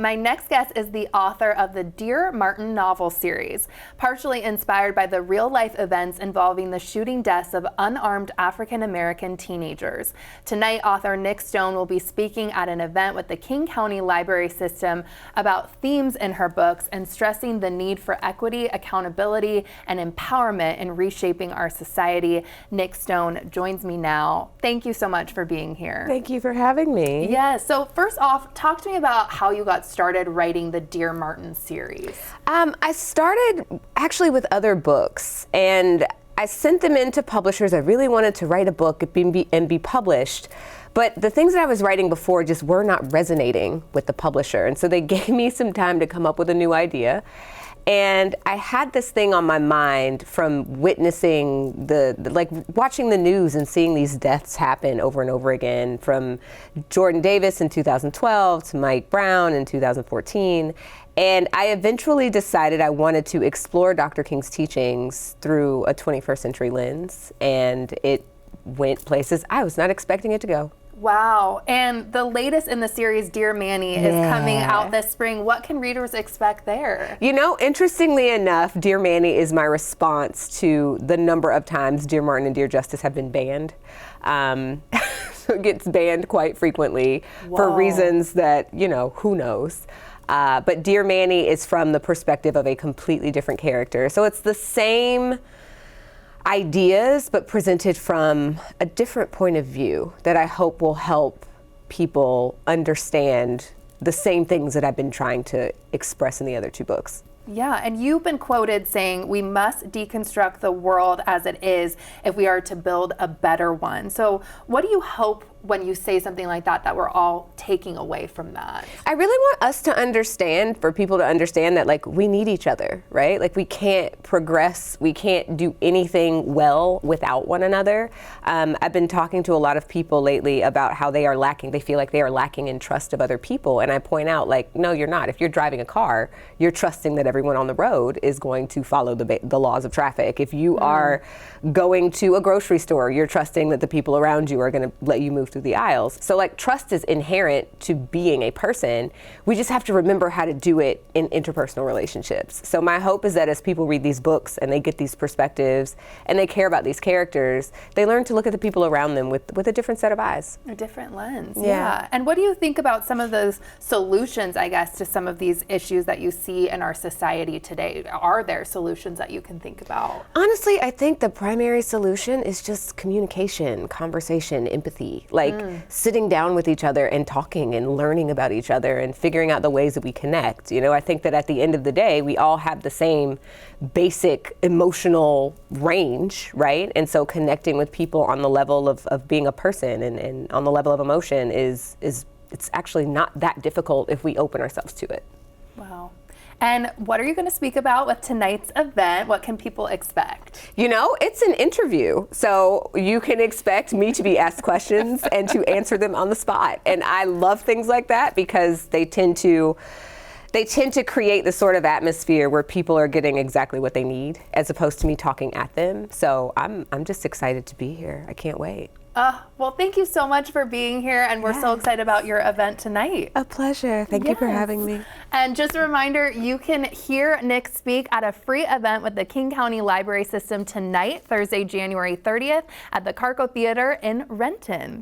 my next guest is the author of the Dear Martin novel series, partially inspired by the real-life events involving the shooting deaths of unarmed African-American teenagers. Tonight, author Nic Stone will be speaking at an event with the King County Library System about themes in her books and stressing the need for equity, accountability, and empowerment in reshaping our society. Nic Stone joins me now. Thank you so much for being here. Thank you for having me. Yeah, so first off, talk to me about how you got started writing the Dear Martin series. I started actually with other books, and I sent them into publishers. I really wanted to write a book and be published, but the things that I was writing before just were not resonating with the publisher, and so they gave me some time to come up with a new idea. And I had this thing on my mind from witnessing like watching the news and seeing these deaths happen over and over again, from Jordan Davis in 2012 to Mike Brown in 2014. And I eventually decided I wanted to explore Dr. King's teachings through a 21st century lens, and it went places I was not expecting it to go. Wow. And the latest in the series, Dear Manny, is coming out this spring. What can readers expect there? You know, interestingly enough, Dear Manny is my response to the number of times Dear Martin and Dear Justice have been banned. So it gets banned quite frequently for reasons that, you know, who knows. But Dear Manny is from the perspective of a completely different character. So it's the same ideas, but presented from a different point of view that I hope will help people understand the same things that I've been trying to express in the other two books. Yeah, and you've been quoted saying we must deconstruct the world as it is if we are to build a better one. So what do you hope when you say something like that, that we're all taking away from that? I really want us to understand, for people to understand that, like, we need each other, right? Like, we can't progress, we can't do anything well without one another. I've been talking to a lot of people lately about how they feel like they are lacking in trust of other people. And I point out, like, no, you're not. If you're driving a car, you're trusting that everyone on the road is going to follow the laws of traffic. If you are going to a grocery store, you're trusting that the people around you are going to let you move through the aisles. So, like, trust is inherent to being a person. We just have to remember how to do it in interpersonal relationships. So my hope is that as people read these books and they get these perspectives and they care about these characters, they learn to look at the people around them with a different set of eyes. A different lens. Yeah. And what do you think about some of those solutions, I guess, to some of these issues that you see in our society today? Are there solutions that you can think about? Honestly, I think the primary solution is just communication, conversation, empathy. Like, sitting down with each other and talking and learning about each other and figuring out the ways that we connect. You know, I think that at the end of the day, we all have the same basic emotional range, right? And so connecting with people on the level of being a person and on the level of emotion is it's actually not that difficult if we open ourselves to it. Wow. And what are you going to speak about with tonight's event? What can people expect? You know, it's an interview, so you can expect me to be asked questions and to answer them on the spot. And I love things like that because they tend to create the sort of atmosphere where people are getting exactly what they need, as opposed to me talking at them. So I'm just excited to be here. I can't wait. Well, thank you so much for being here, and we're so excited about your event tonight. A pleasure. Thank you for having me. And just a reminder, you can hear Nic speak at a free event with the King County Library System tonight, Thursday, January 30th, at the Carco Theatre in Renton.